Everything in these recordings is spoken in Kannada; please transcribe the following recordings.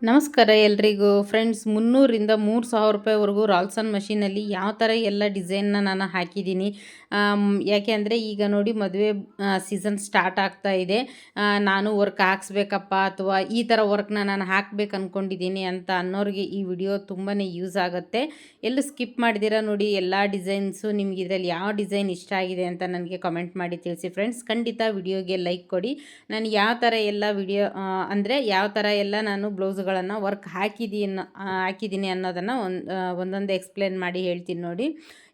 ನಮಸ್ಕಾರ ಎಲ್ರಿಗೂ ಫ್ರೆಂಡ್ಸ್. 300ರಿಂದ 3000 ರೂಪಾಯಿವರೆಗೂ ರಾಲ್ಸನ್ ಮಷೀನಲ್ಲಿ ಯಾವ ಥರ ಎಲ್ಲ ಡಿಸೈನ್ನ ನಾನು ಹಾಕಿದ್ದೀನಿ. ಯಾಕೆ ಅಂದರೆ ಈಗ ನೋಡಿ ಮದುವೆ ಸೀಸನ್ ಸ್ಟಾರ್ಟ್ ಆಗ್ತಾ ಇದೆ. ನಾನು ವರ್ಕ್ ಹಾಕ್ಸ್ಬೇಕಪ್ಪ ಅಥವಾ ಈ ಥರ ವರ್ಕ್ನ ನಾನು ಹಾಕ್ಬೇಕು ಅಂದ್ಕೊಂಡಿದ್ದೀನಿ ಅಂತ ಅನ್ನೋರಿಗೆ ಈ ವಿಡಿಯೋ ತುಂಬಾ ಯೂಸ್ ಆಗುತ್ತೆ. ಎಲ್ಲೂ ಸ್ಕಿಪ್ ಮಾಡಿದಿರ ನೋಡಿ. ಎಲ್ಲ ಡಿಸೈನ್ಸು ನಿಮ್ಗೆ ಇದರಲ್ಲಿ ಯಾವ ಡಿಸೈನ್ ಇಷ್ಟ ಆಗಿದೆ ಅಂತ ನನಗೆ ಕಮೆಂಟ್ ಮಾಡಿ ತಿಳಿಸಿ ಫ್ರೆಂಡ್ಸ್. ಖಂಡಿತ ವಿಡಿಯೋಗೆ ಲೈಕ್ ಕೊಡಿ. ನಾನು ಯಾವ ಥರ ಎಲ್ಲ ವಿಡಿಯೋ ಅಂದರೆ ಯಾವ ಥರ ಎಲ್ಲ ನಾನು ಬ್ಲೌಸ್ಗಳನ್ನು ವರ್ಕ್ ಹಾಕಿದ್ದೀನಿ ಅನ್ನೋದನ್ನು ಒಂದೊಂದು ಎಕ್ಸ್ಪ್ಲೇನ್ ಮಾಡಿ ಹೇಳ್ತೀನಿ ನೋಡಿ.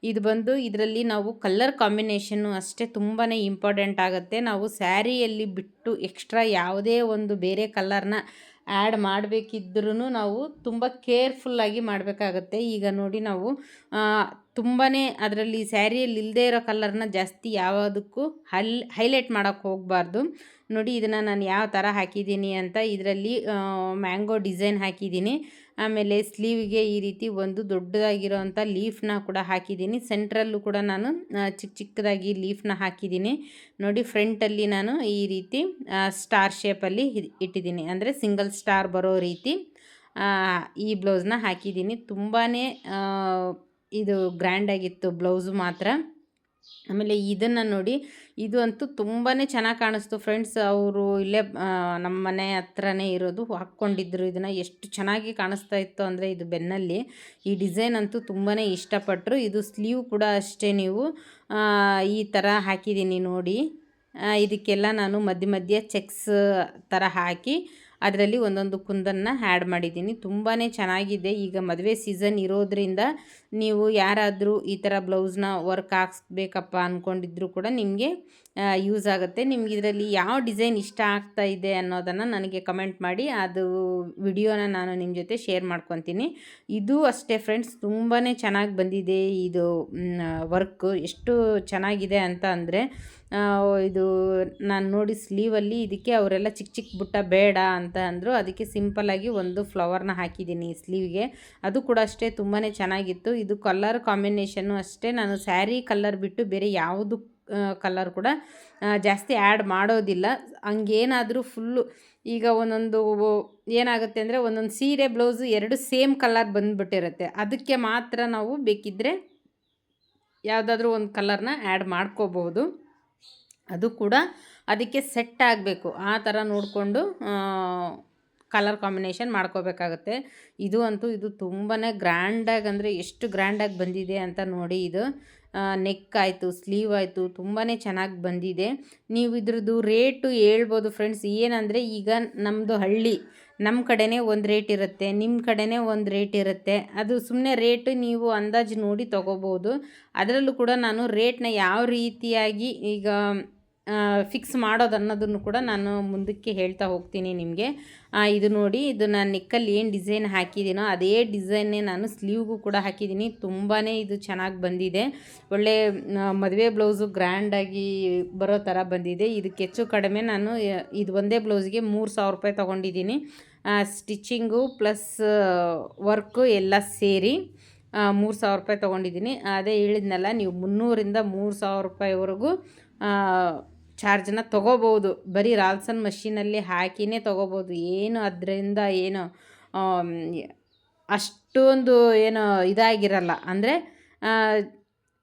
ಇದು ಬಂದು ಇದರಲ್ಲಿ ನಾವು ಕಲರ್ ಕಾಂಬಿನೇಷನ್ನು ಅಷ್ಟೇ ತುಂಬಾ ಇಂಪಾರ್ಟೆಂಟ್ ಆಗುತ್ತೆ. ನಾವು ಸ್ಯಾರಿಯಲ್ಲಿ ಬಿಟ್ಟು ಎಕ್ಸ್ಟ್ರಾ ಯಾವುದೇ ಒಂದು ಬೇರೆ ಕಲರ್ನ ಆ್ಯಡ್ ಮಾಡಬೇಕಿದ್ರೂ ನಾವು ತುಂಬ ಕೇರ್ಫುಲ್ಲಾಗಿ ಮಾಡಬೇಕಾಗತ್ತೆ. ಈಗ ನೋಡಿ ನಾವು ತುಂಬಾ ಅದರಲ್ಲಿ ಸ್ಯಾರಿಯಲ್ಲಿ ಇಲ್ಲದೇ ಇರೋ ಕಲರ್ನ ಜಾಸ್ತಿ ಯಾವುದಕ್ಕೂ ಹೈಲೈಟ್ ಮಾಡೋಕ್ಕೆ ಹೋಗಬಾರ್ದು. ನೋಡಿ ಇದನ್ನು ನಾನು ಯಾವ ಥರ ಹಾಕಿದ್ದೀನಿ ಅಂತ. ಇದರಲ್ಲಿ ಮ್ಯಾಂಗೋ ಡಿಸೈನ್ ಹಾಕಿದ್ದೀನಿ. ಆಮೇಲೆ ಸ್ಲೀವ್ಗೆ ಈ ರೀತಿ ಒಂದು ದೊಡ್ಡದಾಗಿರೋವಂಥ ಲೀಫ್ನ ಕೂಡ ಹಾಕಿದ್ದೀನಿ. ಸೆಂಟ್ರಲ್ಲೂ ಕೂಡ ನಾನು ಚಿಕ್ಕದಾಗಿ ಲೀಫ್ನ ಹಾಕಿದ್ದೀನಿ ನೋಡಿ. ಫ್ರಂಟಲ್ಲಿ ನಾನು ಈ ರೀತಿ ಸ್ಟಾರ್ ಶೇಪಲ್ಲಿ ಇಟ್ಟಿದ್ದೀನಿ, ಅಂದರೆ ಸಿಂಗಲ್ ಸ್ಟಾರ್ ಬರೋ ರೀತಿ ಈ ಬ್ಲೌಸ್ನ ಹಾಕಿದ್ದೀನಿ. ತುಂಬಾ ಇದು ಗ್ರ್ಯಾಂಡಾಗಿತ್ತು ಬ್ಲೌಸು ಮಾತ್ರ. ಆಮೇಲೆ ಇದನ್ನು ನೋಡಿ, ಇದು ಅಂತೂ ತುಂಬಾ ಚೆನ್ನಾಗಿ ಕಾಣಿಸ್ತು ಫ್ರೆಂಡ್ಸ್. ಅವರು ಇಲ್ಲೇ ನಮ್ಮ ಮನೆ ಹತ್ರನೇ ಇರೋದು, ಹಾಕ್ಕೊಂಡಿದ್ರು ಇದನ್ನು. ಎಷ್ಟು ಚೆನ್ನಾಗಿ ಕಾಣಿಸ್ತಾ ಇತ್ತು ಅಂದರೆ ಇದು ಬೆನ್ನಲ್ಲಿ ಈ ಡಿಸೈನ್ ಅಂತೂ ತುಂಬಾ ಇಷ್ಟಪಟ್ಟರು. ಇದು ಸ್ಲೀವ್ ಕೂಡ ಅಷ್ಟೇ ನೀವು ಈ ಥರ ಹಾಕಿದ್ದೀನಿ ನೋಡಿ. ಇದಕ್ಕೆಲ್ಲ ನಾನು ಮಧ್ಯ ಮಧ್ಯ ಚೆಕ್ಸ್ ಥರ ಹಾಕಿ ಅದರಲ್ಲಿ ಒಂದೊಂದು ಕುಂದನ್ನು ಆ್ಯಡ್ ಮಾಡಿದ್ದೀನಿ. ತುಂಬಾ ಚೆನ್ನಾಗಿದೆ. ಈಗ ಮದುವೆ ಸೀಸನ್ ಇರೋದ್ರಿಂದ ನೀವು ಯಾರಾದರೂ ಈ ಥರ ಬ್ಲೌಸ್ನ ವರ್ಕ್ ಹಾಕ್ಸ್ಬೇಕಪ್ಪ ಅಂದ್ಕೊಂಡಿದ್ರು ಕೂಡ ನಿಮಗೆ ಯೂಸ್ ಆಗುತ್ತೆ. ನಿಮ್ಗೆ ಇದರಲ್ಲಿ ಯಾವ ಡಿಸೈನ್ ಇಷ್ಟ ಆಗ್ತಾ ಇದೆ ಅನ್ನೋದನ್ನು ನನಗೆ ಕಮೆಂಟ್ ಮಾಡಿ, ಅದು ವಿಡಿಯೋನ ನಾನು ನಿಮ್ಮ ಜೊತೆ ಶೇರ್ ಮಾಡ್ಕೊತೀನಿ. ಇದು ಅಷ್ಟೇ ಫ್ರೆಂಡ್ಸ್, ತುಂಬಾ ಚೆನ್ನಾಗಿ ಬಂದಿದೆ ಇದು ವರ್ಕು. ಎಷ್ಟು ಚೆನ್ನಾಗಿದೆ ಅಂತ ಅಂದರೆ ಇದು ನಾನು ನೋಡಿ ಸ್ಲೀವಲ್ಲಿ ಇದಕ್ಕೆ ಅವರೆಲ್ಲ ಚಿಕ್ಕ ಚಿಕ್ಕ ಬುಟ್ಟ ಬೇಡ ಅಂತ ಅಂದರು. ಅದಕ್ಕೆ ಸಿಂಪಲ್ಲಾಗಿ ಒಂದು ಫ್ಲವರ್ನ ಹಾಕಿದ್ದೀನಿ ಸ್ಲೀವ್ಗೆ. ಅದು ಕೂಡ ಅಷ್ಟೇ ತುಂಬಾ ಚೆನ್ನಾಗಿತ್ತು. ಇದು ಕಲರ್ ಕಾಂಬಿನೇಷನ್ನು ಅಷ್ಟೇ, ನಾನು ಸ್ಯಾರಿ ಕಲರ್ ಬಿಟ್ಟು ಬೇರೆ ಯಾವುದು ಕಲರ್ ಕೂಡ ಜಾಸ್ತಿ ಆ್ಯಡ್ ಮಾಡೋದಿಲ್ಲ. ಹಂಗೇನಾದರೂ ಫುಲ್ಲು ಈಗ ಒಂದೊಂದು ಏನಾಗುತ್ತೆ ಅಂದರೆ ಒಂದೊಂದು ಸೀರೆ ಬ್ಲೌಸು ಎರಡು ಸೇಮ್ ಕಲರ್ ಬಂದುಬಿಟ್ಟಿರುತ್ತೆ. ಅದಕ್ಕೆ ಮಾತ್ರ ನಾವು ಬೇಕಿದ್ದರೆ ಯಾವುದಾದ್ರೂ ಒಂದು ಕಲರ್ನ ಆ್ಯಡ್ ಮಾಡ್ಕೋಬಹುದು. ಅದು ಕೂಡ ಅದಕ್ಕೆ ಸೆಟ್ ಆಗಬೇಕು, ಆ ಥರ ನೋಡಿಕೊಂಡು ಕಲರ್ ಕಾಂಬಿನೇಷನ್ ಮಾಡ್ಕೋಬೇಕಾಗತ್ತೆ. ಇದು ಅಂತೂ ಇದು ತುಂಬಾ ಗ್ರ್ಯಾಂಡಾಗಿ, ಅಂದರೆ ಎಷ್ಟು ಗ್ರ್ಯಾಂಡಾಗಿ ಬಂದಿದೆ ಅಂತ ನೋಡಿ. ಇದು ನೆಕ್ ಆಯಿತು, ಸ್ಲೀವ್ ಆಯಿತು, ತುಂಬಾ ಚೆನ್ನಾಗಿ ಬಂದಿದೆ. ನೀವು ಇದ್ರದ್ದು ರೇಟು ಹೇಳ್ಬೋದು ಫ್ರೆಂಡ್ಸ್. ಏನಂದರೆ ಈಗ ನಮ್ಮದು ಹಳ್ಳಿ, ನಮ್ಮ ಕಡೆನೇ ಒಂದು ರೇಟ್ ಇರುತ್ತೆ, ನಿಮ್ಮ ಕಡೆನೇ ಒಂದು ರೇಟ್ ಇರುತ್ತೆ. ಅದು ಸುಮ್ಮನೆ ರೇಟು ನೀವು ಅಂದಾಜು ನೋಡಿ ತೊಗೋಬೋದು. ಅದರಲ್ಲೂ ಕೂಡ ನಾನು ರೇಟ್ನ ಯಾವ ರೀತಿಯಾಗಿ ಈಗ ಫಿಕ್ಸ್ ಮಾಡೋದು ಅನ್ನೋದನ್ನು ಕೂಡ ನಾನು ಮುಂದಕ್ಕೆ ಹೇಳ್ತಾ ಹೋಗ್ತೀನಿ ನಿಮಗೆ. ಇದು ನೋಡಿ, ಇದು ನಾನು ನೆಕ್ಕಲ್ಲಿ ಏನು ಡಿಸೈನ್ ಹಾಕಿದ್ದೀನೋ ಅದೇ ಡಿಸೈನ್ನೇ ನಾನು ಸ್ಲೀವ್ಗೂ ಕೂಡ ಹಾಕಿದ್ದೀನಿ. ತುಂಬಾ ಇದು ಚೆನ್ನಾಗಿ ಬಂದಿದೆ. ಒಳ್ಳೆ ಮದುವೆ ಬ್ಲೌಸು ಗ್ರ್ಯಾಂಡಾಗಿ ಬರೋ ಥರ ಬಂದಿದೆ. ಇದಕ್ಕೆ ಹೆಚ್ಚು ಕಡಿಮೆ ನಾನು ಇದು ಒಂದೇ ಬ್ಲೌಸ್ಗೆ 3000 ರೂಪಾಯಿ ತೊಗೊಂಡಿದ್ದೀನಿ. ಸ್ಟಿಚ್ಚಿಂಗು ಪ್ಲಸ್ ವರ್ಕು ಎಲ್ಲ ಸೇರಿ 3000 ರೂಪಾಯಿ ತೊಗೊಂಡಿದ್ದೀನಿ. ಅದೇ ಹೇಳಿದ್ನಲ್ಲ, ನೀವು 300ರಿಂದ 3000 ರೂಪಾಯಿವರೆಗೂ ಚಾರ್ಜನ್ನ ತೊಗೋಬೋದು. ಬರೀ ರಾಲ್ಸನ್ ಮಷೀನಲ್ಲಿ ಹಾಕಿನೇ ತೊಗೋಬೋದು. ಏನು ಅದರಿಂದ ಏನು ಅಷ್ಟೊಂದು ಏನು ಇದಾಗಿರಲ್ಲ. ಅಂದರೆ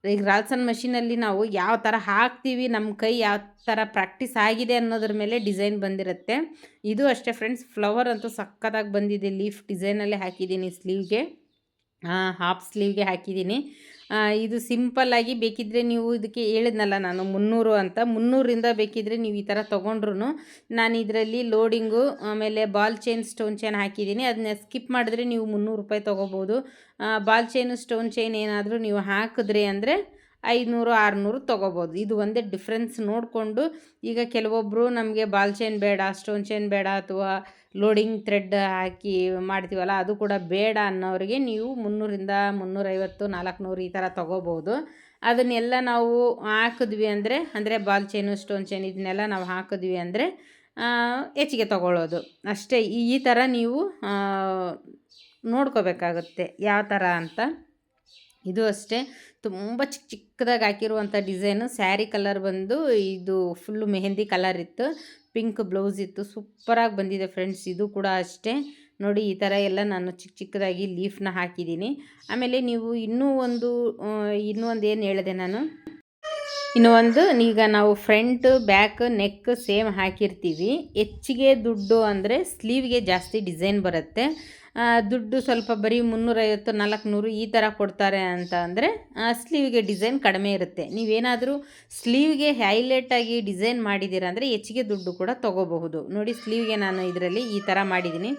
ಈಗ ರಾಲ್ಸನ್ ಮಷೀನಲ್ಲಿ ನಾವು ಯಾವ ಥರ ಹಾಕ್ತೀವಿ, ನಮ್ಮ ಕೈ ಯಾವ ಥರ ಪ್ರಾಕ್ಟೀಸ್ ಆಗಿದೆ ಅನ್ನೋದ್ರ ಮೇಲೆ ಡಿಸೈನ್ ಬಂದಿರುತ್ತೆ. ಇದು ಅಷ್ಟೇ ಫ್ರೆಂಡ್ಸ್, ಫ್ಲವರ್ ಅಂತೂ ಸಕ್ಕತ್ತಾಗಿ ಬಂದಿದೆ. ಲೀಫ್ ಡಿಸೈನಲ್ಲೇ ಹಾಕಿದ್ದೀನಿ ಸ್ಲೀವ್ಗೆ, ಹಾಫ್ ಸ್ಲೀವ್ಗೆ ಹಾಕಿದ್ದೀನಿ. ಇದು ಸಿಂಪಲ್ಲಾಗಿ ಬೇಕಿದ್ದರೆ ನೀವು ಇದಕ್ಕೆ ಹೇಳಿದ್ನಲ್ಲ ನಾನು 300 ಅಂತ, 300ರಿಂದ ಬೇಕಿದ್ದರೆ ನೀವು ಈ ಥರ ತೊಗೊಂಡ್ರು. ನಾನು ಇದರಲ್ಲಿ ಲೋಡಿಂಗು ಆಮೇಲೆ ಬಾಲ್ ಚೈನ್, ಸ್ಟೋನ್ ಚೈನ್ ಹಾಕಿದ್ದೀನಿ. ಅದನ್ನ ಸ್ಕಿಪ್ ಮಾಡಿದ್ರೆ ನೀವು 300 ರೂಪಾಯಿ ತೊಗೋಬೋದು. ಬಾಲ್ ಚೈನು ಸ್ಟೋನ್ ಚೈನ್ ಏನಾದರೂ ನೀವು ಹಾಕಿದ್ರಿ ಅಂದರೆ 500 600 ತೊಗೋಬೋದು. ಇದು ಒಂದೇ ಡಿಫ್ರೆನ್ಸ್ ನೋಡಿಕೊಂಡು. ಈಗ ಕೆಲವೊಬ್ಬರು ನಮಗೆ ಬಾಲ್ ಚೈನ್ ಬೇಡ, ಸ್ಟೋನ್ ಚೈನ್ ಬೇಡ, ಅಥವಾ ಲೋಡಿಂಗ್ ಥ್ರೆಡ್ ಹಾಕಿ ಮಾಡ್ತೀವಲ್ಲ ಅದು ಕೂಡ ಬೇಡ ಅನ್ನೋರಿಗೆ ನೀವು 300ರಿಂದ 350 400 ಈ ಥರ ತೊಗೋಬೋದು. ಅದನ್ನೆಲ್ಲ ನಾವು ಹಾಕಿದ್ವಿ ಅಂದರೆ ಬಾಲ್ ಚೈನು ಸ್ಟೋನ್ ಚೈನ್ ಇದನ್ನೆಲ್ಲ ನಾವು ಹಾಕಿದ್ವಿ ಅಂದರೆ ಹೆಚ್ಚಿಗೆ ತೊಗೊಳ್ಳೋದು ಅಷ್ಟೇ. ಈ ಥರ ನೀವು ನೋಡ್ಕೋಬೇಕಾಗುತ್ತೆ ಯಾವ ಥರ ಅಂತ. ಇದು ಅಷ್ಟೇ ತುಂಬ ಚಿಕ್ಕದಾಗಿ ಹಾಕಿರುವಂಥ ಡಿಸೈನು. ಸ್ಯಾರಿ ಕಲರ್ ಬಂದು ಇದು ಫುಲ್ಲು ಮೆಹಂದಿ ಕಲರ್ ಇತ್ತು, ಪಿಂಕ್ ಬ್ಲೌಸ್ ಇತ್ತು. ಸೂಪರಾಗಿ ಬಂದಿದೆ ಫ್ರೆಂಡ್ಸ್. ಇದು ಕೂಡ ಅಷ್ಟೇ ನೋಡಿ, ಈ ಥರ ಎಲ್ಲ ನಾನು ಚಿಕ್ಕದಾಗಿ ಲೀಫ್ನ ಹಾಕಿದ್ದೀನಿ. ಆಮೇಲೆ ನೀವು ಇನ್ನೂ ಒಂದು ಏನು ಹೇಳಿದೆ ನಾನು, ಇನ್ನು ಒಂದು ಈಗ ನಾವು ಫ್ರಂಟ್ ಬ್ಯಾಕ್ ನೆಕ್ ಸೇಮ್ ಹಾಕಿರ್ತೀವಿ. ಹೆಚ್ಚಿಗೆ ದುಡ್ಡು ಅಂದರೆ ಸ್ಲೀವ್ಗೆ ಜಾಸ್ತಿ ಡಿಸೈನ್ ಬರುತ್ತೆ. ದುಡ್ಡು ಸ್ವಲ್ಪ ಬರೀ 350 400 ಈ ಥರ ಕೊಡ್ತಾರೆ ಅಂತ ಅಂದರೆ ಸ್ಲೀವ್ಗೆ ಡಿಸೈನ್ ಕಡಿಮೆ ಇರುತ್ತೆ. ನೀವೇನಾದರೂ ಸ್ಲೀವ್ಗೆ ಹೈಲೈಟಾಗಿ ಡಿಸೈನ್ ಮಾಡಿದ್ದೀರ ಅಂದರೆ ಹೆಚ್ಚಿಗೆ ದುಡ್ಡು ಕೂಡ ತೊಗೋಬಹುದು. ನೋಡಿ, ಸ್ಲೀವ್ಗೆ ನಾನು ಇದರಲ್ಲಿ ಈ ಥರ ಮಾಡಿದ್ದೀನಿ.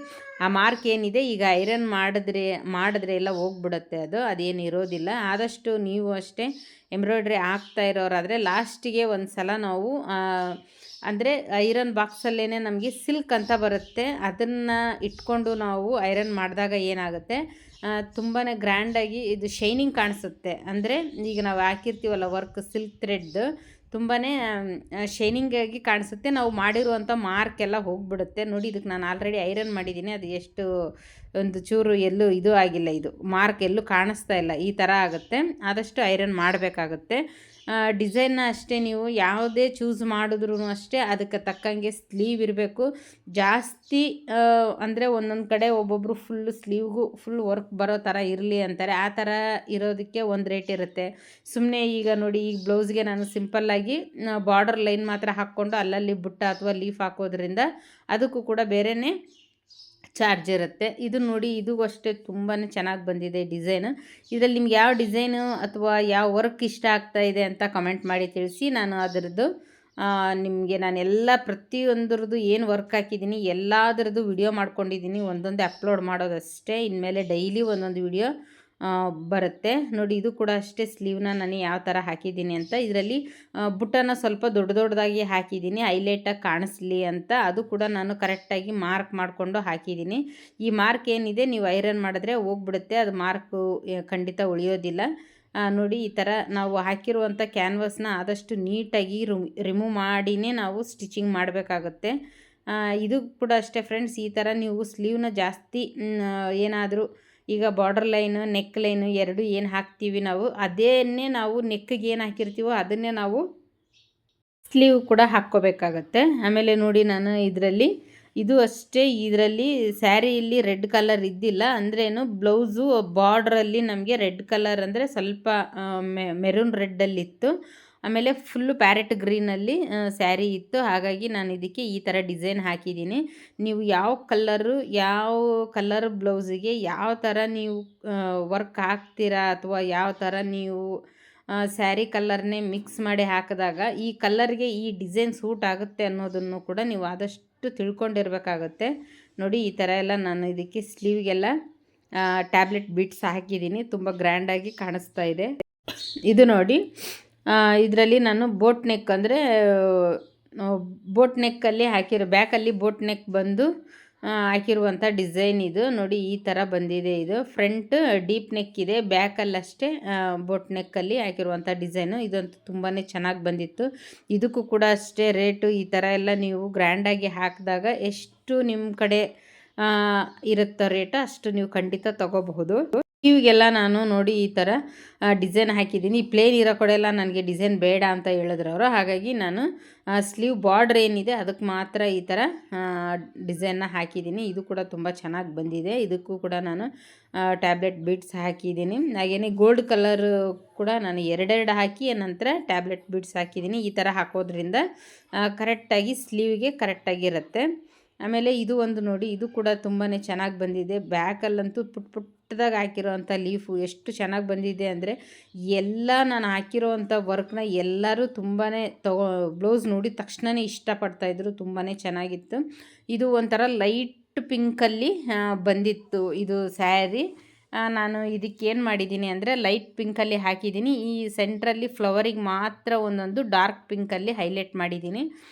ಆ ಮಾರ್ಕ್ ಏನಿದೆ ಈಗ ಐರನ್ ಮಾಡಿದ್ರೆ ಎಲ್ಲ ಹೋಗ್ಬಿಡುತ್ತೆ, ಅದೇನು ಇರೋದಿಲ್ಲ. ಆದಷ್ಟು ನೀವು ಅಷ್ಟೇ ಎಂಬ್ರಾಯ್ಡ್ರಿ ಆಗ್ತಾ ಇರೋರಾದರೆ ಲಾಸ್ಟಿಗೆ ಒಂದು ಸಲ ನಾವು ಅಂದರೆ ಐರನ್ ಬಾಕ್ಸಲ್ಲೇ ನಮಗೆ ಸಿಲ್ಕ್ ಅಂತ ಬರುತ್ತೆ, ಅದನ್ನು ಇಟ್ಕೊಂಡು ನಾವು ಐರನ್ ಮಾಡಿದಾಗ ಏನಾಗುತ್ತೆ, ತುಂಬಾ ಗ್ರ್ಯಾಂಡಾಗಿ ಇದು ಶೈನಿಂಗ್ ಕಾಣಿಸುತ್ತೆ. ಅಂದರೆ ಈಗ ನಾವು ಹಾಕಿರ್ತೀವಲ್ಲ ವರ್ಕ್ ಸಿಲ್ಕ್ ಥ್ರೆಡ್ದು, ತುಂಬಾ ಶೈನಿಂಗಾಗಿ ಕಾಣಿಸುತ್ತೆ. ನಾವು ಮಾಡಿರುವಂಥ ಮಾರ್ಕ್ ಎಲ್ಲ ಹೋಗಿಬಿಡುತ್ತೆ. ನೋಡಿ, ಇದಕ್ಕೆ ನಾನು ಆಲ್ರೆಡಿ ಐರನ್ ಮಾಡಿದ್ದೀನಿ. ಅದು ಎಷ್ಟು ಒಂದು ಚೂರು ಎಲ್ಲೂ ಇದು ಆಗಿಲ್ಲ, ಇದು ಮಾರ್ಕ್ ಎಲ್ಲೂ ಕಾಣಿಸ್ತಾ ಇಲ್ಲ. ಈ ಥರ ಆಗುತ್ತೆ. ಆದಷ್ಟು ಐರನ್ ಮಾಡಬೇಕಾಗುತ್ತೆ. ಡಿಸೈನ್ನ ಅಷ್ಟೇ ನೀವು ಯಾವುದೇ ಚೂಸ್ ಮಾಡಿದ್ರೂ ಅಷ್ಟೇ ಅದಕ್ಕೆ ತಕ್ಕಂಗೆ ಸ್ಲೀವ್ ಇರಬೇಕು. ಜಾಸ್ತಿ ಅಂದರೆ ಒಂದೊಂದು ಕಡೆ ಒಬ್ಬೊಬ್ಬರು ಸ್ಲೀವ್ಗೂ ಫುಲ್ ವರ್ಕ್ ಬರೋ ಥರ ಇರಲಿ ಅಂತಾರೆ. ಆ ಥರ ಇರೋದಕ್ಕೆ ಒಂದು ರೇಟ್ ಇರುತ್ತೆ. ಸುಮ್ಮನೆ ಈಗ ನೋಡಿ, ಈಗ ಬ್ಲೌಸ್ಗೆ ನಾನು ಸಿಂಪಲ್ಲಾಗಿ ಬಾರ್ಡರ್ ಲೈನ್ ಮಾತ್ರ ಹಾಕ್ಕೊಂಡು ಅಲ್ಲಲ್ಲಿ ಬುಟ್ಟ ಅಥವಾ ಲೀಫ್ ಹಾಕೋದ್ರಿಂದ ಅದಕ್ಕೂ ಕೂಡ ಬೇರೆಯೇ ಚಾರ್ಜ್ ಇರುತ್ತೆ. ಇದು ನೋಡಿ, ಇದು ಅಷ್ಟೇ ತುಂಬಾ ಚೆನ್ನಾಗಿ ಬಂದಿದೆ ಡಿಸೈನ್. ಇದರಲ್ಲಿ ನಿಮ್ಗೆ ಯಾವ ಡಿಸೈನು ಅಥವಾ ಯಾವ ವರ್ಕ್ ಇಷ್ಟ ಆಗ್ತಾ ಇದೆ ಅಂತ ಕಮೆಂಟ್ ಮಾಡಿ ತಿಳಿಸಿ. ನಾನು ಅದರದ್ದು ನಿಮಗೆ ಎಲ್ಲ ಪ್ರತಿಯೊಂದರದ್ದು ಏನು ವರ್ಕ್ ಹಾಕಿದ್ದೀನಿ ಎಲ್ಲದರದ್ದು ವಿಡಿಯೋ ಮಾಡ್ಕೊಂಡಿದ್ದೀನಿ. ಒಂದೊಂದೇ ಅಪ್ಲೋಡ್ ಮಾಡೋದಷ್ಟೇ. ಇನ್ಮೇಲೆ ಡೈಲಿ ಒಂದೊಂದು ವಿಡಿಯೋ ಬರುತ್ತೆ. ನೋಡಿ, ಇದು ಕೂಡ ಅಷ್ಟೇ ಸ್ಲೀವ್ನ ನಾನು ಯಾವ ಥರ ಹಾಕಿದ್ದೀನಿ ಅಂತ. ಇದರಲ್ಲಿ ಬುಟ್ಟನ ಸ್ವಲ್ಪ ದೊಡ್ಡದಾಗಿ ಹಾಕಿದ್ದೀನಿ, ಹೈಲೈಟಾಗಿ ಕಾಣಿಸ್ಲಿ ಅಂತ. ಅದು ಕೂಡ ನಾನು ಕರೆಕ್ಟಾಗಿ ಮಾರ್ಕ್ ಮಾಡಿಕೊಂಡು ಹಾಕಿದ್ದೀನಿ. ಈ ಮಾರ್ಕ್ ಏನಿದೆ ನೀವು ಐರನ್ ಮಾಡಿದ್ರೆ ಹೋಗ್ಬಿಡುತ್ತೆ, ಅದು ಮಾರ್ಕು ಖಂಡಿತ ಉಳಿಯೋದಿಲ್ಲ. ನೋಡಿ, ಈ ಥರ ನಾವು ಹಾಕಿರುವಂಥ ಕ್ಯಾನ್ವಾಸ್ನ ಆದಷ್ಟು ನೀಟಾಗಿ ರಿಮೂವ್ ಮಾಡಿನೇ ನಾವು ಸ್ಟಿಚಿಂಗ್ ಮಾಡಬೇಕಾಗುತ್ತೆ. ಇದು ಕೂಡ ಅಷ್ಟೇ ಫ್ರೆಂಡ್ಸ್. ಈ ಥರ ನೀವು ಸ್ಲೀವ್ನ ಜಾಸ್ತಿ ಏನಾದರೂ ಈಗ ಬಾರ್ಡರ್ ಲೈನು ನೆಕ್ ಲೈನು ಎರಡು ಏನು ಹಾಕ್ತೀವಿ ನಾವು, ಅದನ್ನೇ ನಾವು ನೆಕ್ಗೆ ಏನು ಹಾಕಿರ್ತೀವೋ ಅದನ್ನೇ ನಾವು ಸ್ಲೀವ್ ಕೂಡ ಹಾಕ್ಕೋಬೇಕಾಗತ್ತೆ. ಆಮೇಲೆ ನೋಡಿ, ನಾನು ಇದರಲ್ಲಿ ಇದು ಅಷ್ಟೇ, ಇದರಲ್ಲಿ ಸ್ಯಾರಿಯಲ್ಲಿ ರೆಡ್ ಕಲರ್ ಇದ್ದಿಲ್ಲ. ಅಂದ್ರೇನು, ಬ್ಲೌಸು ಬಾರ್ಡ್ರಲ್ಲಿ ನಮಗೆ ರೆಡ್ ಕಲರ್ ಅಂದರೆ ಸ್ವಲ್ಪ ಮೆರೂನ್ ರೆಡ್ಡಲ್ಲಿತ್ತು. ಆಮೇಲೆ ಫುಲ್ಲು ಪ್ಯಾರೆಟ್ ಗ್ರೀನಲ್ಲಿ ಸ್ಯಾರಿ ಇತ್ತು. ಹಾಗಾಗಿ ನಾನು ಇದಕ್ಕೆ ಈ ಥರ ಡಿಸೈನ್ ಹಾಕಿದ್ದೀನಿ. ನೀವು ಯಾವ ಕಲರ್ ಬ್ಲೌಸಿಗೆ ಯಾವ ಥರ ನೀವು ವರ್ಕ್ ಹಾಕ್ತೀರಾ ಅಥವಾ ಯಾವ ಥರ ನೀವು ಸ್ಯಾರಿ ಕಲರ್ನೇ ಮಿಕ್ಸ್ ಮಾಡಿ ಹಾಕಿದಾಗ ಈ ಕಲರ್ಗೆ ಈ ಡಿಸೈನ್ ಸೂಟ್ ಆಗುತ್ತೆ ಅನ್ನೋದನ್ನು ಕೂಡ ನೀವು ಆದಷ್ಟು ತಿಳ್ಕೊಂಡಿರ್ಬೇಕಾಗುತ್ತೆ. ನೋಡಿ, ಈ ಥರ ಎಲ್ಲ ನಾನು ಇದಕ್ಕೆ ಸ್ಲೀವ್ಗೆಲ್ಲ ಟ್ಯಾಬ್ಲೆಟ್ ಬಿಟ್ಸ್ ಹಾಕಿದ್ದೀನಿ. ತುಂಬ ಗ್ರ್ಯಾಂಡಾಗಿ ಕಾಣಿಸ್ತಾ ಇದೆ. ಇದು ನೋಡಿ, ಇದರಲ್ಲಿ ನಾನು ಬೋಟ್ ನೆಕ್ ಅಂದರೆ ಬೋಟ್ ನೆಕ್ಕಲ್ಲಿ ಬ್ಯಾಕಲ್ಲಿ ಬೋಟ್ ನೆಕ್ ಬಂದು ಹಾಕಿರುವಂಥ ಡಿಸೈನ್ ಇದು. ನೋಡಿ, ಈ ಥರ ಬಂದಿದೆ. ಇದು ಫ್ರಂಟ್ ಡೀಪ್ ನೆಕ್ ಇದೆ, ಬ್ಯಾಕಲ್ಲಷ್ಟೇ ಬೋಟ್ ನೆಕ್ಕಲ್ಲಿ ಹಾಕಿರುವಂಥ ಡಿಸೈನು. ಇದಂತೂ ತುಂಬಾ ಚೆನ್ನಾಗಿ ಬಂದಿತ್ತು. ಇದಕ್ಕೂ ಕೂಡ ಅಷ್ಟೇ ರೇಟು. ಈ ಥರ ಎಲ್ಲ ನೀವು ಗ್ರ್ಯಾಂಡಾಗಿ ಹಾಕಿದಾಗ ಎಷ್ಟು ನಿಮ್ಮ ಕಡೆ ಇರುತ್ತೋ ರೇಟು ಅಷ್ಟು ನೀವು ಖಂಡಿತ ತೊಗೋಬಹುದು. ಇವಿಗೆಲ್ಲ ನಾನು ನೋಡಿ ಈ ಥರ ಡಿಸೈನ್ ಹಾಕಿದ್ದೀನಿ. ಪ್ಲೇನ್ ಇರೋ ಕಡೆ ಎಲ್ಲ ನನಗೆ ಡಿಸೈನ್ ಬೇಡ ಅಂತ ಹೇಳಿದ್ರು ಅವರು. ಹಾಗಾಗಿ ನಾನು ಸ್ಲೀವ್ ಬಾರ್ಡ್ರ್ ಏನಿದೆ ಅದಕ್ಕೆ ಮಾತ್ರ ಈ ಥರ ಡಿಸೈನ್ನ ಹಾಕಿದ್ದೀನಿ. ಇದು ಕೂಡ ತುಂಬ ಚೆನ್ನಾಗಿ ಬಂದಿದೆ. ಇದಕ್ಕೂ ಕೂಡ ನಾನು ಟ್ಯಾಬ್ಲೆಟ್ ಬೀಡ್ಸ್ ಹಾಕಿದ್ದೀನಿ. ಹಾಗೆಯೇ ಗೋಲ್ಡ್ ಕಲರ್ ಕೂಡ ನಾನು ಎರಡೆರಡು ಹಾಕಿ ನಂತರ ಟ್ಯಾಬ್ಲೆಟ್ ಬೀಡ್ಸ್ ಹಾಕಿದ್ದೀನಿ. ಈ ಥರ ಹಾಕೋದ್ರಿಂದ ಕರೆಕ್ಟಾಗಿ ಸ್ಲೀವ್ಗೆ ಕರೆಕ್ಟಾಗಿರುತ್ತೆ. ಆಮೇಲೆ ಇದು ಒಂದು ನೋಡಿ, ಇದು ಕೂಡ ತುಂಬಾ ಚೆನ್ನಾಗಿ ಬಂದಿದೆ. ಬ್ಯಾಕಲ್ಲಂತೂ ಪುಟ್ಟದಾಗಿ ಹಾಕಿರೋವಂಥ ಲೀಫು ಎಷ್ಟು ಚೆನ್ನಾಗಿ ಬಂದಿದೆ ಅಂದರೆ ಎಲ್ಲ ನಾನು ಹಾಕಿರೋವಂಥ ವರ್ಕ್ನ ಎಲ್ಲರೂ ತುಂಬಾ ಬ್ಲೌಸ್ ನೋಡಿದ ತಕ್ಷಣವೇ ಇಷ್ಟಪಡ್ತಾಯಿದ್ರು. ತುಂಬಾ ಚೆನ್ನಾಗಿತ್ತು. ಇದು ಒಂಥರ ಲೈಟ್ ಪಿಂಕಲ್ಲಿ ಬಂದಿತ್ತು ಇದು ಸ್ಯಾರಿ. ನಾನು ಇದಕ್ಕೇನು ಮಾಡಿದ್ದೀನಿ ಅಂದರೆ ಲೈಟ್ ಪಿಂಕಲ್ಲಿ ಹಾಕಿದ್ದೀನಿ. ಈ ಸೆಂಟ್ರಲ್ಲಿ ಫ್ಲವರಿಗೆ ಮಾತ್ರ ಒಂದೊಂದು ಡಾರ್ಕ್ ಪಿಂಕಲ್ಲಿ ಹೈಲೈಟ್ ಮಾಡಿದ್ದೀನಿ.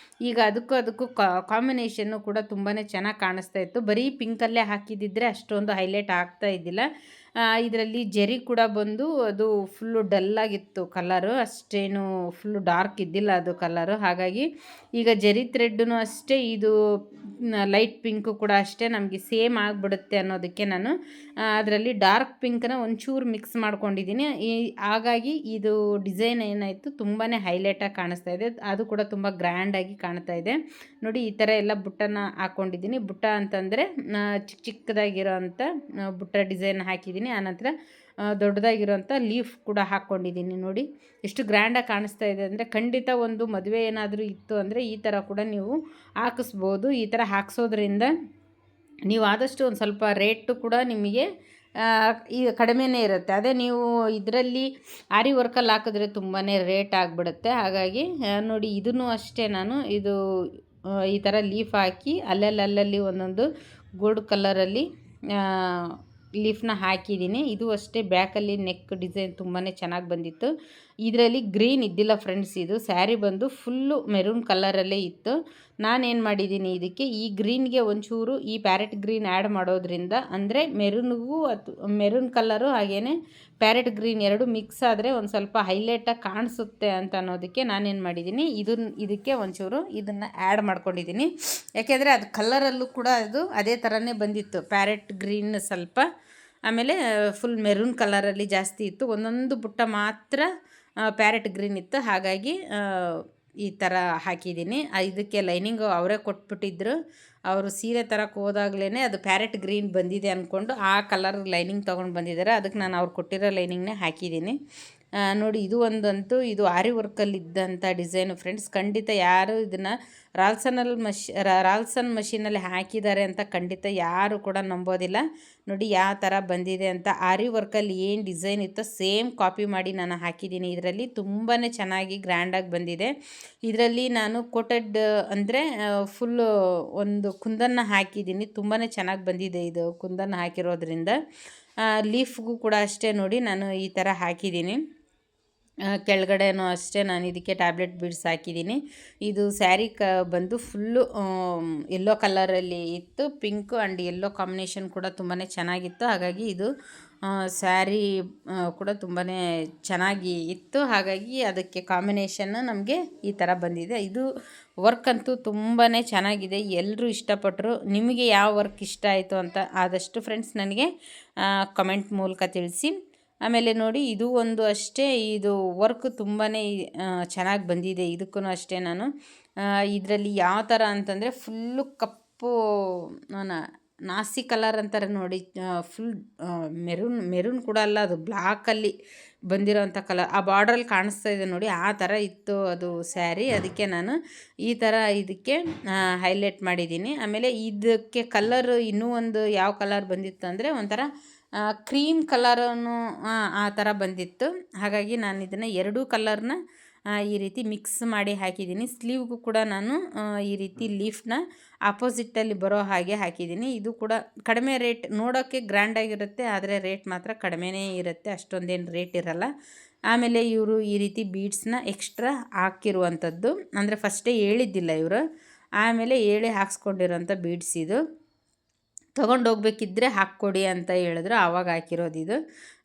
ಈಗ ಅದಕ್ಕೂ ಕಾಂಬಿನೇಷನ್ನು ಕೂಡ ತುಂಬಾ ಚೆನ್ನಾಗಿ ಕಾಣಿಸ್ತಾ ಇತ್ತು. ಬರೀ ಪಿಂಕಲ್ಲೇ ಹಾಕಿದ್ದಿದ್ರೆ ಅಷ್ಟೊಂದು ಹೈಲೈಟ್ ಆಗ್ತಾ ಇದ್ದಿಲ್ಲ. ಇದರಲ್ಲಿ ಜರಿ ಕೂಡ ಬಂದು ಅದು ಫುಲ್ಲು ಡಲ್ಲಾಗಿತ್ತು ಕಲರು, ಅಷ್ಟೇನು ಫುಲ್ಲು ಡಾರ್ಕ್ ಇದ್ದಿಲ್ಲ ಅದು ಕಲರು. ಹಾಗಾಗಿ ಈಗ ಜರಿ ಥ್ರೆಡ್ಡು ಅಷ್ಟೇ, ಇದು ಲೈಟ್ ಪಿಂಕು ಕೂಡ ಅಷ್ಟೇ ನಮಗೆ ಸೇಮ್ ಆಗಿಬಿಡುತ್ತೆ ಅನ್ನೋದಕ್ಕೆ ನಾನು ಅದರಲ್ಲಿ ಡಾರ್ಕ್ ಪಿಂಕನ್ನ ಒಂಚೂರು ಮಿಕ್ಸ್ ಮಾಡ್ಕೊಂಡಿದ್ದೀನಿ. ಹಾಗಾಗಿ ಇದು ಡಿಸೈನ್ ಏನಾಯಿತು ತುಂಬಾ ಹೈಲೈಟಾಗಿ ಕಾಣಿಸ್ತಾ ಇದೆ. ಅದು ಕೂಡ ತುಂಬ ಗ್ರ್ಯಾಂಡಾಗಿ ಕಾಣ್ತಾ ಇದೆ ನೋಡಿ. ಈ ಥರ ಎಲ್ಲ ಬುಟ್ಟನ ಹಾಕ್ಕೊಂಡಿದ್ದೀನಿ. ಬುಟ್ಟ ಅಂತಂದರೆ ಚಿಕ್ಕದಾಗಿರೋ ಅಂಥ ಬುಟ್ಟ ಡಿಸೈನ್ ಹಾಕಿದ್ದೀನಿ. ಆನಂತರ ದೊಡ್ಡದಾಗಿರೋಂಥ ಲೀಫ್ ಕೂಡ ಹಾಕ್ಕೊಂಡಿದ್ದೀನಿ ನೋಡಿ. ಎಷ್ಟು ಗ್ರ್ಯಾಂಡಾಗಿ ಕಾಣಿಸ್ತಾ ಇದೆ ಅಂದರೆ, ಖಂಡಿತ ಒಂದು ಮದುವೆ ಏನಾದರೂ ಇತ್ತು ಅಂದರೆ ಈ ಥರ ಕೂಡ ನೀವು ಹಾಕಿಸ್ಬೋದು. ಈ ಥರ ಹಾಕ್ಸೋದ್ರಿಂದ ನೀವು ಆದಷ್ಟು ಒಂದು ಸ್ವಲ್ಪ ರೇಟು ಕೂಡ ನಿಮಗೆ ಈಗ ಕಡಿಮೆನೇ ಇರುತ್ತೆ. ಅದೇ ನೀವು ಇದರಲ್ಲಿ ಆರಿ ವರ್ಕಲ್ಲಿ ಹಾಕಿದ್ರೆ ತುಂಬಾ ರೇಟ್ ಆಗಿಬಿಡುತ್ತೆ. ಹಾಗಾಗಿ ನೋಡಿ, ಇದನ್ನು ಅಷ್ಟೇ ನಾನು ಇದು ಈ ಥರ ಲೀಫ್ ಹಾಕಿ ಅಲ್ಲಲ್ಲಿ ಒಂದೊಂದು ಗೋಲ್ಡ್ ಕಲರಲ್ಲಿ ಲೀಫ್ನ ಹಾಕಿದ್ದೀನಿ. ಇದು ಅಷ್ಟೇ ಬ್ಯಾಕಲ್ಲಿ ನೆಕ್ ಡಿಸೈನ್ ತುಂಬಾ ಚೆನ್ನಾಗಿ ಬಂದಿತ್ತು. ಇದರಲ್ಲಿ ಗ್ರೀನ್ ಇದ್ದಿಲ್ಲ ಫ್ರೆಂಡ್ಸ್. ಇದು ಸ್ಯಾರಿ ಬಂದು ಫುಲ್ಲು ಮೆರೂನ್ ಕಲರಲ್ಲೇ ಇತ್ತು. ನಾನೇನು ಮಾಡಿದ್ದೀನಿ, ಇದಕ್ಕೆ ಈ ಗ್ರೀನ್ಗೆ ಒಂಚೂರು ಈ ಪ್ಯಾರೆಟ್ ಗ್ರೀನ್ ಆ್ಯಡ್ ಮಾಡೋದ್ರಿಂದ, ಅಂದರೆ ಮೆರೂನ್ಗೂ ಮೆರೂನ್ ಕಲರು ಹಾಗೇ ಪ್ಯಾರೆಟ್ ಗ್ರೀನ್ ಎರಡು ಮಿಕ್ಸ್ ಆದರೆ ಒಂದು ಸ್ವಲ್ಪ ಹೈಲೈಟಾಗಿ ಕಾಣಿಸುತ್ತೆ ಅಂತ ಅನ್ನೋದಕ್ಕೆ ನಾನೇನು ಮಾಡಿದ್ದೀನಿ, ಇದಕ್ಕೆ ಒಂಚೂರು ಇದನ್ನು ಆ್ಯಡ್ ಮಾಡ್ಕೊಂಡಿದ್ದೀನಿ. ಯಾಕೆಂದರೆ ಅದು ಕಲರಲ್ಲೂ ಕೂಡ ಅದು ಅದೇ ಥರನೇ ಬಂದಿತ್ತು. ಪ್ಯಾರೆಟ್ ಗ್ರೀನ್ ಸ್ವಲ್ಪ, ಆಮೇಲೆ ಫುಲ್ ಮೆರೂನ್ ಕಲರಲ್ಲಿ ಜಾಸ್ತಿ ಇತ್ತು. ಒಂದೊಂದು ಬುಟ್ಟ ಮಾತ್ರ ಪ್ಯಾರೆಟ್ ಗ್ರೀನ್ ಇತ್ತು. ಹಾಗಾಗಿ ಈ ಥರ ಹಾಕಿದ್ದೀನಿ. ಇದಕ್ಕೆ ಲೈನಿಂಗು ಅವರೇ ಕೊಟ್ಬಿಟ್ಟಿದ್ರು. ಅವರು ಸೀರೆ ತರಕ್ಕೆ ಹೋದಾಗ್ಲೇ ಅದು ಪ್ಯಾರೆಟ್ ಗ್ರೀನ್ ಬಂದಿದೆ ಅಂದ್ಕೊಂಡು ಆ ಕಲರ್ ಲೈನಿಂಗ್ ತೊಗೊಂಡು ಬಂದಿದ್ದಾರೆ. ಅದಕ್ಕೆ ನಾನು ಅವ್ರು ಕೊಟ್ಟಿರೋ ಲೈನಿಂಗ್ನೇ ಹಾಕಿದ್ದೀನಿ ನೋಡಿ. ಇದು ಒಂದಂತೂ ಇದು ಆರಿ ವರ್ಕಲ್ಲಿ ಇದ್ದಂಥ ಡಿಸೈನು ಫ್ರೆಂಡ್ಸ್. ಖಂಡಿತ ಯಾರು ಇದನ್ನು ರಾಲ್ಸನ್ ಮಷೀನಲ್ಲಿ ಹಾಕಿದ್ದಾರೆ ಅಂತ ಖಂಡಿತ ಯಾರು ಕೂಡ ನಂಬೋದಿಲ್ಲ. ನೋಡಿ ಯಾವ ಥರ ಬಂದಿದೆ ಅಂತ. ಆರಿ ವರ್ಕಲ್ಲಿ ಏನು ಡಿಸೈನ್ ಇತ್ತೋ ಸೇಮ್ ಕಾಪಿ ಮಾಡಿ ನಾನು ಹಾಕಿದ್ದೀನಿ. ಇದರಲ್ಲಿ ತುಂಬಾ ಚೆನ್ನಾಗಿ ಗ್ರ್ಯಾಂಡಾಗಿ ಬಂದಿದೆ. ಇದರಲ್ಲಿ ನಾನು ಕೋಟೆಡ್ ಅಂದರೆ ಫುಲ್ಲು ಒಂದು ಕುಂದನ್ನು ಹಾಕಿದ್ದೀನಿ. ತುಂಬಾ ಚೆನ್ನಾಗಿ ಬಂದಿದೆ ಇದು ಕುಂದನ್ನು ಹಾಕಿರೋದ್ರಿಂದ. ಲೀಫ್ಗೂ ಕೂಡ ಅಷ್ಟೇ ನೋಡಿ, ನಾನು ಈ ಥರ ಹಾಕಿದ್ದೀನಿ. ಕೆಳಗಡೆನೂ ಅಷ್ಟೇ ನಾನು ಇದಕ್ಕೆ ಟ್ಯಾಬ್ಲೆಟ್ ಬೀಡ್ಸ್ ಹಾಕಿದ್ದೀನಿ. ಇದು ಸ್ಯಾರಿ ಬಂದು ಫುಲ್ಲು ಯೆಲ್ಲೋ ಕಲರಲ್ಲಿ ಇತ್ತು. ಪಿಂಕು ಆ್ಯಂಡ್ ಯೆಲ್ಲೋ ಕಾಂಬಿನೇಷನ್ ಕೂಡ ತುಂಬಾ ಚೆನ್ನಾಗಿತ್ತು. ಹಾಗಾಗಿ ಇದು ಸ್ಯಾರಿ ಕೂಡ ತುಂಬಾ ಚೆನ್ನಾಗಿ ಇತ್ತು. ಹಾಗಾಗಿ ಅದಕ್ಕೆ ಕಾಂಬಿನೇಷನ್ನು ನಮಗೆ ಈ ಥರ ಬಂದಿದೆ. ಇದು ವರ್ಕ್ ಅಂತೂ ತುಂಬಾ ಚೆನ್ನಾಗಿದೆ. ಎಲ್ಲರೂ ಇಷ್ಟಪಟ್ಟರು. ನಿಮಗೆ ಯಾವ ವರ್ಕ್ ಇಷ್ಟ ಆಯಿತು ಅಂತ ಆದಷ್ಟು ಫ್ರೆಂಡ್ಸ್ ನನಗೆ ಕಮೆಂಟ್ ಮೂಲಕ ತಿಳಿಸಿ. ಆಮೇಲೆ ನೋಡಿ, ಇದು ಒಂದು ಅಷ್ಟೇ, ಇದು ವರ್ಕ್ ತುಂಬಾ ಚೆನ್ನಾಗಿ ಬಂದಿದೆ. ಇದಕ್ಕೂ ಅಷ್ಟೇ ನಾನು ಇದರಲ್ಲಿ ಯಾವ ಥರ ಅಂತಂದರೆ ಫುಲ್ಲು ಕಪ್ಪು ನಾಸಿ ಕಲರ್ ಅಂತಾರೆ ನೋಡಿ, ಫುಲ್ ಮೆರೂನ್ ಕೂಡ ಅಲ್ಲ, ಅದು ಬ್ಲ್ಯಾಕಲ್ಲಿ ಬಂದಿರೋಂಥ ಕಲರ್. ಆ ಬಾರ್ಡ್ರಲ್ಲಿ ಕಾಣಿಸ್ತಾ ಇದೆ ನೋಡಿ, ಆ ಥರ ಇತ್ತು ಅದು ಸ್ಯಾರಿ. ಅದಕ್ಕೆ ನಾನು ಈ ಥರ ಇದಕ್ಕೆ ಹೈಲೈಟ್ ಮಾಡಿದ್ದೀನಿ. ಆಮೇಲೆ ಇದಕ್ಕೆ ಕಲರ್ ಇನ್ನೂ ಒಂದು ಯಾವ ಕಲರ್ ಬಂದಿತ್ತು ಅಂದರೆ ಒಂಥರ ಕ್ರೀಮ್ ಕಲರನ್ನು ಆ ಥರ ಬಂದಿತ್ತು. ಹಾಗಾಗಿ ನಾನು ಇದನ್ನು ಎರಡೂ ಕಲರ್ನ ಈ ರೀತಿ ಮಿಕ್ಸ್ ಮಾಡಿ ಹಾಕಿದ್ದೀನಿ. ಸ್ಲೀವ್ಗೂ ಕೂಡ ನಾನು ಈ ರೀತಿ ಲೀಫ್ನ ಆಪೋಸಿಟ್ಟಲ್ಲಿ ಬರೋ ಹಾಗೆ ಹಾಕಿದ್ದೀನಿ. ಇದು ಕೂಡ ಕಡಿಮೆ ರೇಟ್, ನೋಡೋಕ್ಕೆ ಗ್ರ್ಯಾಂಡಾಗಿರುತ್ತೆ, ಆದರೆ ರೇಟ್ ಮಾತ್ರ ಕಡಿಮೆನೇ ಇರುತ್ತೆ, ಅಷ್ಟೊಂದೇನು ರೇಟ್ ಇರಲ್ಲ. ಆಮೇಲೆ ಇವರು ಈ ರೀತಿ ಬೀಡ್ಸ್ನ ಎಕ್ಸ್ಟ್ರಾ ಹಾಕಿರುವಂಥದ್ದು, ಅಂದರೆ ಫಸ್ಟೇ ಹೇಳಿದ್ದಿಲ್ಲ ಇವರು, ಆಮೇಲೆ ಹೇಳಿ ಹಾಕ್ಸ್ಕೊಂಡಿರೋಂಥ ಬೀಡ್ಸ್ ಇದು. ತೊಗೊಂಡೋಗ್ಬೇಕಿದ್ರೆ ಹಾಕ್ಕೊಡಿ ಅಂತ ಹೇಳಿದ್ರು, ಆವಾಗ ಹಾಕಿರೋದು ಇದು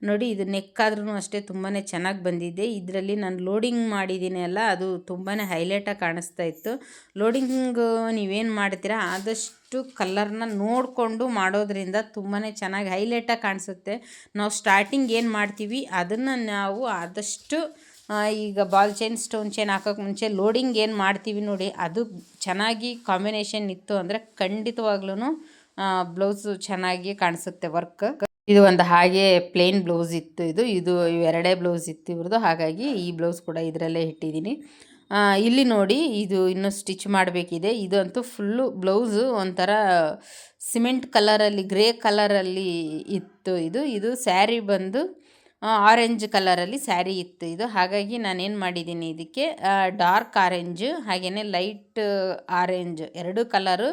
ನೋಡಿ. ಇದು ನೆಕ್ಕಾದ್ರೂ ಅಷ್ಟೇ ತುಂಬಾ ಚೆನ್ನಾಗಿ ಬಂದಿದೆ. ಇದರಲ್ಲಿ ನಾನು ಲೋಡಿಂಗ್ ಮಾಡಿದ್ದೀನಿ ಅಲ್ಲ, ಅದು ತುಂಬಾ ಹೈಲೈಟಾಗಿ ಕಾಣಿಸ್ತಾ ಇತ್ತು. ಲೋಡಿಂಗ್ ನೀವೇನು ಮಾಡ್ತೀರಾ ಆದಷ್ಟು ಕಲರ್ನ ನೋಡಿಕೊಂಡು ಮಾಡೋದ್ರಿಂದ ತುಂಬಾ ಚೆನ್ನಾಗಿ ಹೈಲೈಟಾಗಿ ಕಾಣಿಸುತ್ತೆ. ನಾವು ಸ್ಟಾರ್ಟಿಂಗ್ ಏನು ಮಾಡ್ತೀವಿ ಅದನ್ನು ನಾವು ಆದಷ್ಟು ಈಗ ಬಾಲ್ ಚೈನ್ ಸ್ಟೋನ್ ಚೈನ್ ಹಾಕೋಕ್ಕೆ ಮುಂಚೆ ಲೋಡಿಂಗ್ ಏನು ಮಾಡ್ತೀವಿ ನೋಡಿ, ಅದು ಚೆನ್ನಾಗಿ ಕಾಂಬಿನೇಷನ್ ಇತ್ತು ಅಂದರೆ ಖಂಡಿತವಾಗ್ಲೂ ಬ್ಲೌಸು ಚೆನ್ನಾಗಿ ಕಾಣಿಸುತ್ತೆ ವರ್ಕ್. ಇದು ಒಂದು ಹಾಗೆ ಪ್ಲೇನ್ ಬ್ಲೌಸ್ ಇತ್ತು. ಇದು ಎರಡೇ ಬ್ಲೌಸ್ ಇತ್ತು ಇವ್ರದ್ದು. ಹಾಗಾಗಿ ಈ ಬ್ಲೌಸ್ ಕೂಡ ಇದರಲ್ಲೇ ಇಟ್ಟಿದ್ದೀನಿ. ಇಲ್ಲಿ ನೋಡಿ, ಇದು ಇನ್ನೂ ಸ್ಟಿಚ್ ಮಾಡಬೇಕಿದೆ. ಇದಂತೂ ಫುಲ್ಲು ಬ್ಲೌಸು ಒಂಥರ ಸಿಮೆಂಟ್ ಕಲರಲ್ಲಿ, ಗ್ರೇ ಕಲರಲ್ಲಿ ಇತ್ತು. ಇದು ಸ್ಯಾರಿ ಬಂದು ಆರೆಂಜ್ ಕಲರಲ್ಲಿ ಸ್ಯಾರಿ ಇತ್ತು ಇದು. ಹಾಗಾಗಿ ನಾನೇನು ಮಾಡಿದ್ದೀನಿ, ಇದಕ್ಕೆ ಡಾರ್ಕ್ ಆರೆಂಜು ಹಾಗೆಯೇ ಲೈಟ್ ಆರೆಂಜ್ ಎರಡು ಕಲರು,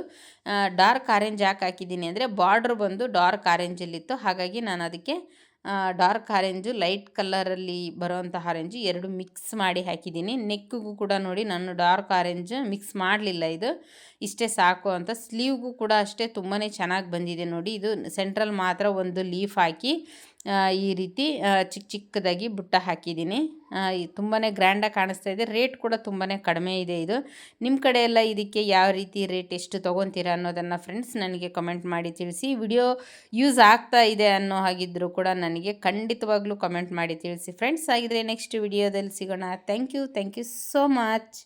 ಡಾರ್ಕ್ ಆರೆಂಜ್ ಯಾಕೆ ಹಾಕಿದ್ದೀನಿ ಅಂದರೆ ಬಾರ್ಡ್ರ್ ಬಂದು ಡಾರ್ಕ್ ಆರೆಂಜಲ್ಲಿತ್ತು. ಹಾಗಾಗಿ ನಾನು ಅದಕ್ಕೆ ಡಾರ್ಕ್ ಆರೆಂಜು, ಲೈಟ್ ಕಲರಲ್ಲಿ ಬರೋವಂಥ ಆರೆಂಜು ಎರಡು ಮಿಕ್ಸ್ ಮಾಡಿ ಹಾಕಿದ್ದೀನಿ. ನೆಕ್ಕಿಗೂ ಕೂಡ ನೋಡಿ ನಾನು ಡಾರ್ಕ್ ಆರೆಂಜ್ ಮಿಕ್ಸ್ ಮಾಡಲಿಲ್ಲ, ಇದು ಇಷ್ಟೇ ಸಾಕು ಅಂತ. ಸ್ಲೀವ್ಗೂ ಕೂಡ ಅಷ್ಟೇ ತುಂಬಾ ಚೆನ್ನಾಗಿ ಬಂದಿದೆ ನೋಡಿ. ಇದು ಸೆಂಟ್ರಲ್ ಮಾತ್ರ ಒಂದು ಲೀಫ್ ಹಾಕಿ ಈ ರೀತಿ ಚಿಕ್ಕ ಚಿಕ್ಕದಾಗಿ ಬುಟ್ಟ ಹಾಕಿದ್ದೀನಿ. ತುಂಬಾ ಗ್ರ್ಯಾಂಡಾಗಿ ಕಾಣಿಸ್ತಾ ಇದೆ. ರೇಟ್ ಕೂಡ ತುಂಬಾ ಕಡಿಮೆ ಇದೆ. ಇದು ನಿಮ್ಮ ಕಡೆ ಎಲ್ಲ ಇದಕ್ಕೆ ಯಾವ ರೀತಿ ರೇಟ್ ಎಷ್ಟು ತೊಗೊತೀರಾ ಅನ್ನೋದನ್ನು ಫ್ರೆಂಡ್ಸ್ ನನಗೆ ಕಮೆಂಟ್ ಮಾಡಿ ತಿಳಿಸಿ. ವಿಡಿಯೋ ಯೂಸ್ ಆಗ್ತಾ ಇದೆ ಅನ್ನೋ ಹಾಗಿದ್ದರೂ ಕೂಡ ನನಗೆ ಖಂಡಿತವಾಗ್ಲೂ ಕಮೆಂಟ್ ಮಾಡಿ ತಿಳಿಸಿ ಫ್ರೆಂಡ್ಸ್. ಆಗಿದ್ರೆ ನೆಕ್ಸ್ಟ್ ವಿಡಿಯೋದಲ್ಲಿ ಸಿಗೋಣ. Thank you so much.